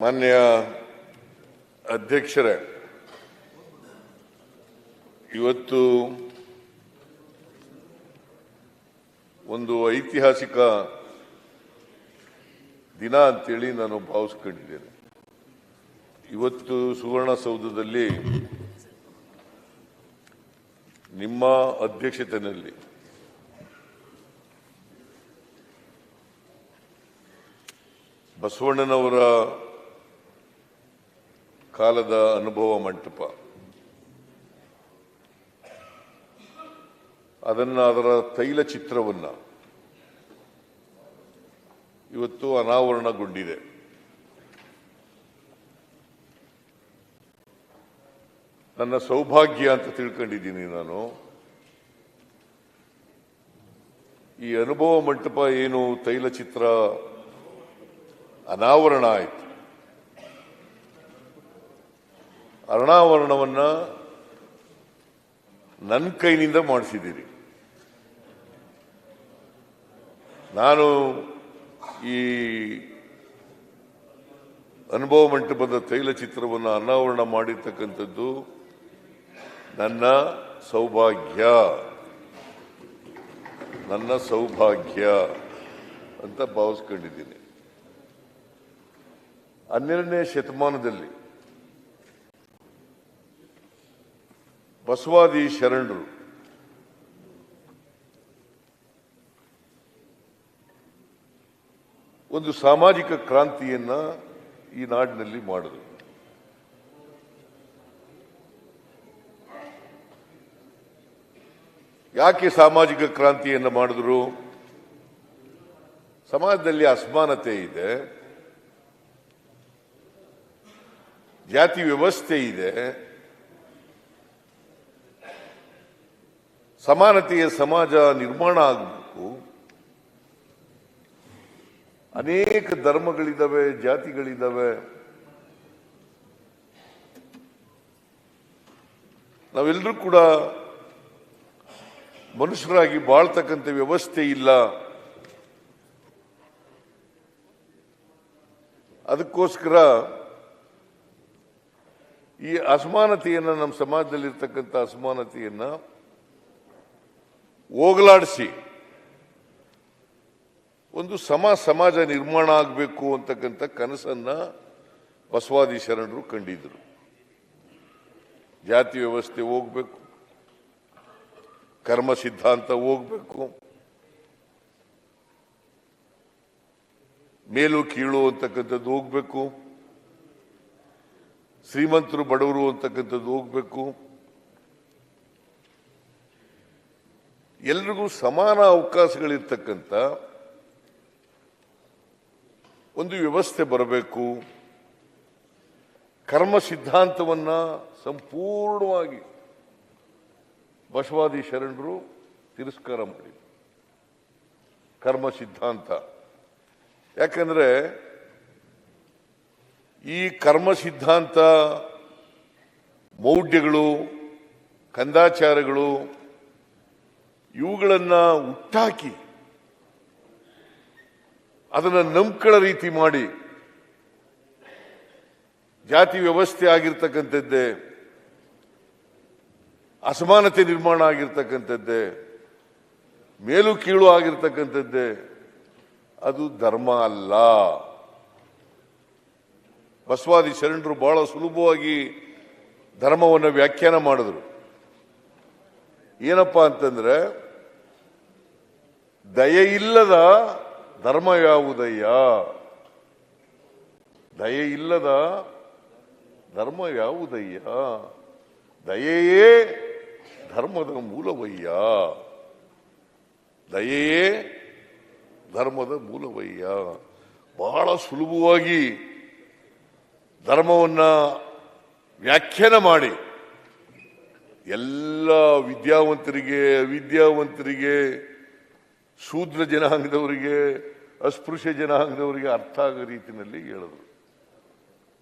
ಮಾನ್ಯ ಅಧ್ಯಕ್ಷರೇ, ಇವತ್ತು ಒಂದು ಐತಿಹಾಸಿಕ ದಿನ ಅಂತೇಳಿ ನಾನು ಭಾವಿಸ್ಕೊಂಡಿದ್ದೇನೆ. ಇವತ್ತು ಸುವರ್ಣಸೌಧದಲ್ಲಿ ನಿಮ್ಮ ಅಧ್ಯಕ್ಷತೆಯಲ್ಲಿ ಬಸವಣ್ಣನವರ ಕಾಲದ ಅನುಭವ ಮಂಟಪ, ಅದರ ತೈಲ ಚಿತ್ರವನ್ನ ಇವತ್ತು ಅನಾವರಣಗೊಂಡಿದೆ. ನನ್ನ ಸೌಭಾಗ್ಯ ಅಂತ ತಿಳ್ಕೊಂಡಿದ್ದೀನಿ ನಾನು. ಈ ಅನುಭವ ಮಂಟಪ ಏನು ತೈಲ ಚಿತ್ರ ಅನಾವರಣ ಆಯಿತು, ಅನಾವರಣವನ್ನ ನನ್ನ ಕೈನಿಂದ ಮಾಡಿಸಿದ್ದೀರಿ. ನಾನು ಈ ಅನುಭವ ಮಂಟಪದ ತೈಲ ಚಿತ್ರವನ್ನು ಅನಾವರಣ ಮಾಡಿರ್ತಕ್ಕಂಥದ್ದು ನನ್ನ ಸೌಭಾಗ್ಯ ಅಂತ ಭಾವಿಸ್ಕೊಂಡಿದ್ದೀನಿ. 12ನೇ ಶತಮಾನದಲ್ಲಿ ಬಸವಾದಿ ಶರಣರು ಒಂದು ಸಾಮಾಜಿಕ ಕ್ರಾಂತಿಯನ್ನ ಈ ನಾಡಿನಲ್ಲಿ ಮಾಡಿದರು. ಯಾಕೆ ಸಾಮಾಜಿಕ ಕ್ರಾಂತಿಯನ್ನು ಮಾಡಿದ್ರು? ಸಮಾಜದಲ್ಲಿ ಅಸಮಾನತೆ ಇದೆ, ಜಾತಿ ವ್ಯವಸ್ಥೆ ಇದೆ, ಸಮಾನತೆಯ ಸಮಾಜ ನಿರ್ಮಾಣ ಆಗಬೇಕು. ಅನೇಕ ಧರ್ಮಗಳಿದ್ದಾವೆ, ಜಾತಿಗಳಿದ್ದಾವೆ. ನಾವೆಲ್ಲರೂ ಕೂಡ ಮನುಷ್ಯರಾಗಿ ಬಾಳ್ತಕ್ಕಂಥ ವ್ಯವಸ್ಥೆ ಇಲ್ಲ. ಅದಕ್ಕೋಸ್ಕರ ಈ ಅಸಮಾನತೆಯನ್ನ, ನಮ್ಮ ಸಮಾಜದಲ್ಲಿರ್ತಕ್ಕಂಥ ಅಸಮಾನತೆಯನ್ನ ಹೋಗಲಾಡಿಸಿ ಒಂದು ಸಮಾಜ ನಿರ್ಮಾಣ ಆಗಬೇಕು ಅಂತಕ್ಕಂಥ ಕನಸನ್ನ ಬಸವಾದಿ ಶರಣರು ಕಂಡಿದ್ರು. ಜಾತಿ ವ್ಯವಸ್ಥೆ ಹೋಗ್ಬೇಕು, ಕರ್ಮ ಸಿದ್ಧಾಂತ ಹೋಗ್ಬೇಕು, ಮೇಲು ಕೀಳು ಅಂತಕ್ಕಂಥದ್ದು ಹೋಗ್ಬೇಕು, ಶ್ರೀಮಂತರು ಬಡವರು ಅಂತಕ್ಕಂಥದ್ದು ಹೋಗ್ಬೇಕು, ಎಲ್ರಿಗೂ ಸಮಾನ ಅವಕಾಶಗಳಿರ್ತಕ್ಕಂಥ ಒಂದು ವ್ಯವಸ್ಥೆ ಬರಬೇಕು. ಕರ್ಮ ಸಿದ್ಧಾಂತವನ್ನ ಸಂಪೂರ್ಣವಾಗಿ ಬಸವಾದಿ ಶರಣರು ತಿರಸ್ಕಾರ ಮಾಡಿದರು. ಕರ್ಮ ಸಿದ್ಧಾಂತ ಯಾಕಂದ್ರೆ ಈ ಕರ್ಮ ಸಿದ್ಧಾಂತ, ಮೌಢ್ಯಗಳು, ಕಂದಾಚಾರಗಳು ಇವುಗಳನ್ನ ಹುಟ್ಟಾಕಿ ಅದನ್ನ ನಂಬ್ಕೊಳ್ಳೋ ರೀತಿ ಮಾಡಿ ಜಾತಿ ವ್ಯವಸ್ಥೆ ಆಗಿರ್ತಕ್ಕಂಥದ್ದೇ, ಅಸಮಾನತೆ ನಿರ್ಮಾಣ ಆಗಿರ್ತಕ್ಕಂಥದ್ದೇ, ಮೇಲು ಕೀಳು ಆಗಿರ್ತಕ್ಕಂಥದ್ದೇ, ಅದು ಧರ್ಮ ಅಲ್ಲ. ಬಸವಾದಿ ಶರಣರು ಬಹಳ ಸುಲಭವಾಗಿ ಧರ್ಮವನ್ನು ವ್ಯಾಖ್ಯಾನ ಮಾಡಿದ್ರು. ಏನಪ್ಪಾ ಅಂತಂದ್ರೆ, ದಯೆಯಿಲ್ಲದ ಧರ್ಮ ಯಾವುದಯ್ಯ, ದಯೆಯಿಲ್ಲದ ಧರ್ಮ ಯಾವುದಯ್ಯ, ದಯೆಯೇ ಧರ್ಮದ ಮೂಲವಯ್ಯ, ದಯೆಯೇ ಧರ್ಮದ ಮೂಲವಯ್ಯ. ಬಹಳ ಸುಲಭವಾಗಿ ಧರ್ಮವನ್ನ ವ್ಯಾಖ್ಯಾನ ಮಾಡಿ ಎಲ್ಲ ವಿದ್ಯಾವಂತರಿಗೆ, ಅವಿದ್ಯಾವಂತರಿಗೆ, ಶೂದ್ರ ಜನಾಂಗದವರಿಗೆ, ಅಸ್ಪೃಶ್ಯ ಜನಾಂಗದವರಿಗೆ ಅರ್ಥ ಆಗೋ ರೀತಿಯಲ್ಲಿ ಹೇಳಿದ್ರು.